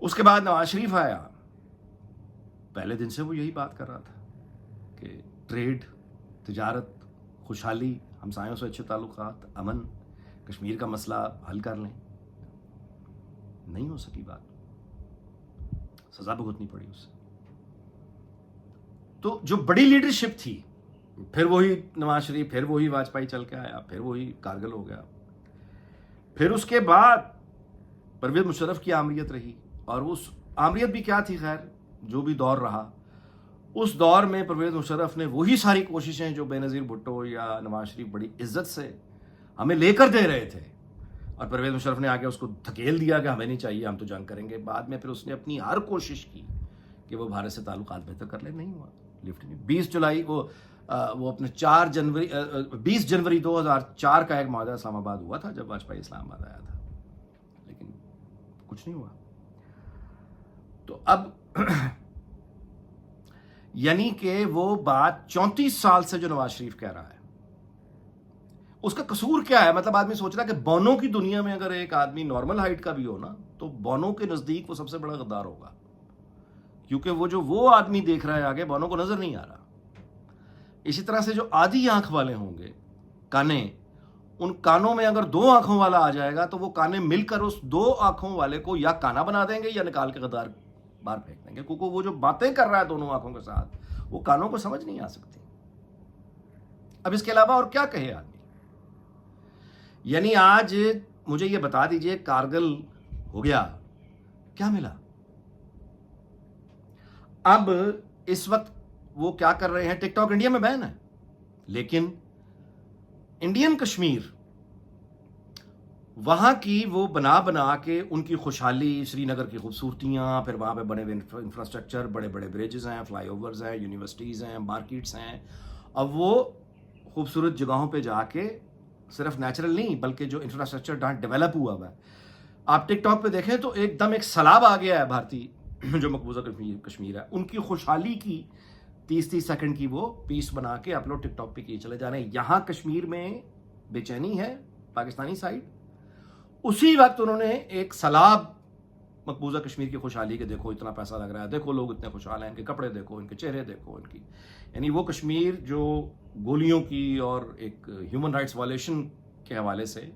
اس کے بعد نواز شریف آیا، پہلے دن سے وہ یہی بات کر رہا تھا کہ ٹریڈ، تجارت، خوشحالی، ہمسایوں سے اچھے تعلقات، امن، کشمیر کا مسئلہ حل کر لیں. نہیں ہو سکی بات، سزا بھگتنی پڑی اس سے. تو جو بڑی لیڈرشپ تھی، پھر وہی نواز شریف، پھر وہی واجپئی چل کے آیا، پھر وہی کارگل ہو گیا. پھر اس کے بعد پرویز مشرف کی آمریت رہی، اور اس آمریت بھی کیا تھی، خیر جو بھی دور رہا، اس دور میں پرویز مشرف نے وہی ساری کوششیں جو بے نظیر بھٹو یا نواز شریف بڑی عزت سے ہمیں لے کر دے رہے تھے، اور پرویز مشرف نے آگے اس کو دھکیل دیا کہ ہمیں نہیں چاہیے، ہم تو جنگ کریں گے. بعد میں پھر اس نے اپنی ہر کوشش کی کہ وہ بھارت سے تعلقات بہتر کر لے، نہیں ہوا. لفٹ نہیں. 20 جولائی وہ اپنے 20 جنوری 2004 کا ایک معاہدہ اسلام آباد ہوا تھا جب واجپئی اسلام آباد آیا تھا، لیکن کچھ نہیں ہوا. تو اب یعنی کہ وہ بات 34 سال سے جو نواز شریف کہہ رہا ہے، اس کا قصور کیا ہے؟ مطلب آدمی سوچ رہا ہے کہ بونوں کی دنیا میں اگر ایک آدمی نارمل ہائٹ کا بھی ہو نا، تو بونوں کے نزدیک وہ سب سے بڑا غدار ہوگا، کیونکہ وہ آدمی دیکھ رہا ہے آگے، بونوں کو نظر نہیں آ رہا. اسی طرح سے جو آدھی آنکھ والے ہوں گے، کانے، ان کانوں میں اگر 2 آنکھوں والا آ جائے گا تو وہ کانے مل کر اس 2 آنکھوں والے کو یا کانا بنا دیں گے یا نکال کے غدار باہر پھینک دیں گے، کیونکہ وہ جو باتیں کر رہا ہے دونوں آنکھوں کے ساتھ، وہ کانوں کو سمجھ نہیں آ سکتی. اب اس کے علاوہ اور کیا کہے آدمی؟ یعنی آج مجھے یہ بتا دیجئے، کارگل ہو گیا، کیا ملا؟ اب اس وقت وہ کیا کر رہے ہیں؟ ٹک ٹاک انڈیا میں بین ہے، لیکن انڈین کشمیر، وہاں کی وہ بنا کے ان کی خوشحالی، سری نگر کی خوبصورتیاں، پھر وہاں پہ بڑے انفراسٹرکچر، بڑے بڑے بریجز ہیں، فلائی اوورز ہیں، یونیورسٹیز ہیں، مارکیٹس ہیں. اب وہ خوبصورت جگہوں پہ جا کے صرف نیچرل نہیں بلکہ جو انفراسٹرکچر ڈیولپ ہوا ہے، آپ ٹک ٹاک پہ دیکھیں تو ایک دم ایک سیلاب آ گیا ہے بھارتی جو مقبوضہ کشمیر ہے، ان کی خوشحالی کی 30 سیکنڈ کی وہ پیس بنا کے اپلوڈ ٹک ٹاک پہ کیے چلے جا رہے ہیں. یہاں کشمیر میں بے چینی ہے پاکستانی سائڈ، اسی وقت انہوں نے ایک سیلاب مقبوضہ کشمیر کی خوشحالی کے، دیکھو اتنا پیسہ لگ رہا ہے، دیکھو لوگ اتنے خوشحال ہیں، ان کے کپڑے دیکھو، ان کے چہرے دیکھو، ان کی، یعنی وہ کشمیر جو گولیوں کی اور ایک ہیومن رائٹس وائلیشن کے حوالے سے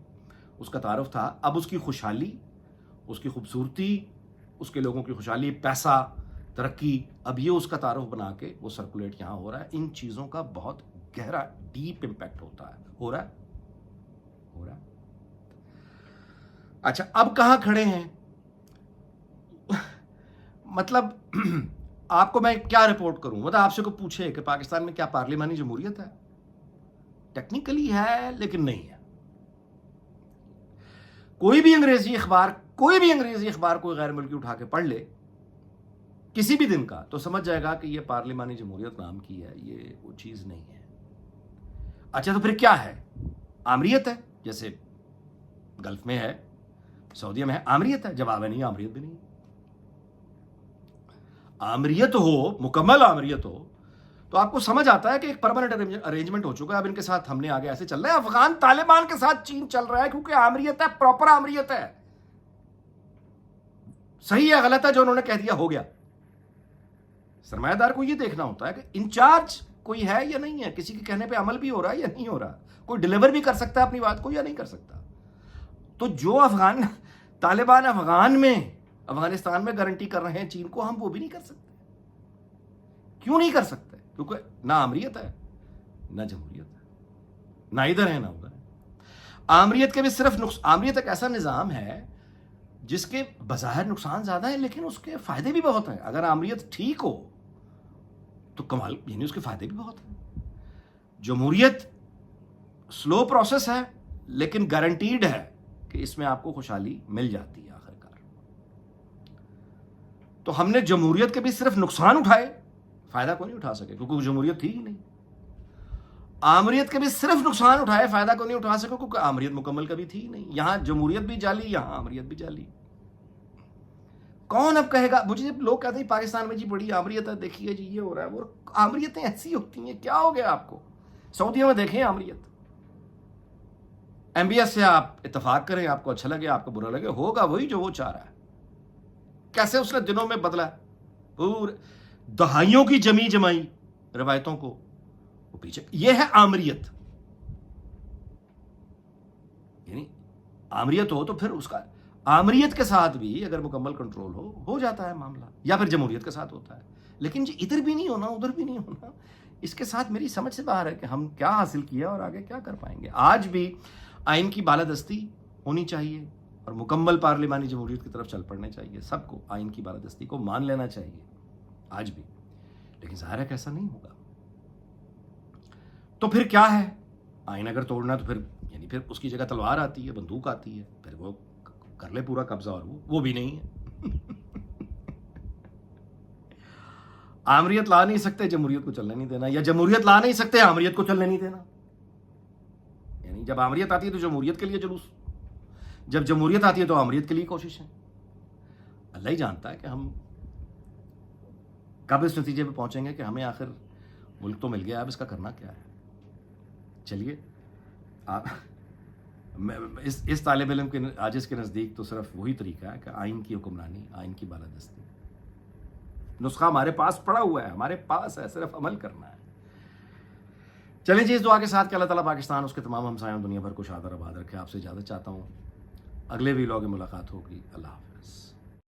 اس کا تعارف تھا، اب اس کی خوشحالی، اس کی خوبصورتی، اس کے لوگوں کی خوشحالی، پیسہ، ترقی، اب یہ اس کا تعارف بنا کے وہ سرکولیٹ یہاں ہو رہا ہے. ان چیزوں کا بہت گہرا ڈیپ امپیکٹ ہو رہا ہے. اچھا، اب کہاں کھڑے ہیں؟ مطلب آپ کو میں کیا رپورٹ کروں؟ مطلب آپ سے کوئی پوچھے کہ پاکستان میں کیا پارلیمانی جمہوریت ہے؟ ٹیکنیکلی ہے لیکن نہیں ہے. کوئی بھی انگریزی اخبار کوئی غیر ملکی اٹھا کے پڑھ لے کسی بھی دن کا تو سمجھ جائے گا کہ یہ پارلیمانی جمہوریت نام کی ہے، یہ وہ چیز نہیں ہے. اچھا تو پھر کیا ہے؟ آمریت ہے، جیسے گلف میں ہے، سعودیہ میں ہے، آمریت ہے. جواب ہے نہیں، آمریت بھی نہیں. آمریت ہو، مکمل آمریت ہو تو آپ کو سمجھ آتا ہے کہ ایک پرماننٹ ارینجمنٹ ہو چکا ہے، اب ان کے ساتھ ہم نے آگے ایسے چل رہا ہے. افغان طالبان کے ساتھ چین چل رہا ہے کیونکہ آمریت ہے، پراپر آمریت ہے. صحیح ہے غلط ہے جو انہوں نے کہہ دیا ہو گیا. سرمایہ دار کو یہ دیکھنا ہوتا ہے کہ انچارج کوئی ہے یا نہیں ہے، کسی کے کہنے پہ عمل بھی ہو رہا ہے یا نہیں ہو رہا، کوئی ڈیلیور بھی کر سکتا ہے اپنی بات کو یا نہیں کر سکتا. تو جو طالبان افغانستان میں گارنٹی کر رہے ہیں چین کو، ہم وہ بھی نہیں کر سکتے. کیوں نہیں کر سکتے؟ کیونکہ نہ آمریت ہے نہ جمہوریت ہے، نہ ادھر ہے نہ ادھر ہے. آمریت کے بھی صرف آمریت ایک ایسا نظام ہے جس کے بظاہر نقصان زیادہ ہے لیکن اس کے فائدے بھی بہت ہیں. اگر آمریت ٹھیک ہو تو کمال، یعنی اس کے فائدے بھی بہت ہیں. جمہوریت سلو پروسیس ہے لیکن گارنٹیڈ ہے کہ اس میں آپ کو خوشحالی مل جاتی ہے آخر کار. تو ہم نے جمہوریت کے بھی صرف نقصان اٹھائے، فائدہ کو نہیں اٹھا سکے کیونکہ وہ جمہوریت تھی ہی نہیں. آمریت کے بھی صرف نقصان اٹھائے، فائدہ کو نہیں اٹھا سکے کیونکہ آمریت مکمل کبھی تھی ہی نہیں. یہاں جمہوریت بھی جعلی، یہاں آمریت بھی جعلی. کون اب کہے گا؟ مجھے لوگ کہتے ہیں پاکستان میں جی بڑی آمریت ہے، دیکھیے جی یہ ہو رہا ہے. وہ آمریتیں ایسی ہوتی ہیں، کیا ہو گیا آپ کو؟ سعودیہ میں دیکھیں آمریت، ایم بی ایس سے آپ اتفاق کریں، آپ کو اچھا لگے آپ کو برا لگے، ہوگا وہی جو وہ چاہ رہا ہے. کیسے اس نے دنوں میں بدلا، پورے دہائیوں کی جمی جمائی روایتوں کو وہ پیچھے. یہ ہے آمریت. یعنی آمریت ہو تو پھر اس کا آمریت کے ساتھ بھی اگر مکمل کنٹرول ہو جاتا ہے معاملہ، یا پھر جمہوریت کے ساتھ ہوتا ہے. لیکن ادھر بھی نہیں ہونا ادھر بھی نہیں ہونا، اس کے ساتھ میری سمجھ سے باہر ہے کہ ہم کیا حاصل کیا اور آگے کیا کر پائیں گے. آج بھی آئین کی بالادستی ہونی چاہیے اور مکمل پارلیمانی جمہوریت کی طرف چل پڑنے چاہیے. سب کو آئین کی بالادستی کو مان لینا چاہیے آج بھی. لیکن ظاہر ہے کہ ایسا نہیں ہوگا. تو پھر کیا ہے؟ آئین اگر توڑنا تو پھر یعنی پھر اس کی جگہ تلوار آتی ہے، بندوق آتی ہے، پھر وہ کر لے پورا قبضہ. اور وہ بھی نہیں ہے. آمریت لا نہیں سکتے، جمہوریت کو چلنے نہیں دینا، یا جمہوریت لا نہیں سکتے، آمریت کو چلنے نہیں دینا. یعنی جب آمریت آتی ہے تو جمہوریت کے لیے جلوس، جب جمہوریت آتی ہے تو آمریت کے لیے کوشش ہے. اللہ ہی جانتا ہے کہ ہم کب اس نتیجے پہ پہنچیں گے کہ ہمیں آخر ملک تو مل گیا، اب اس کا کرنا کیا ہے. چلیے اس طالب علم کے عاجز کے نزدیک تو صرف وہی طریقہ ہے کہ آئین کی حکمرانی، آئین کی بالادستی. نسخہ ہمارے پاس پڑا ہوا ہے، ہمارے پاس ہے، صرف عمل کرنا ہے. چلیں جی، اس دعا کے ساتھ کہ اللہ تعالیٰ پاکستان، اس کے تمام ہمسایوں، دنیا بھر کو شاد اور آباد رکھے. آپ سے اجازت چاہتا ہوں، اگلے ویلاگ میں ملاقات ہوگی. اللہ حافظ.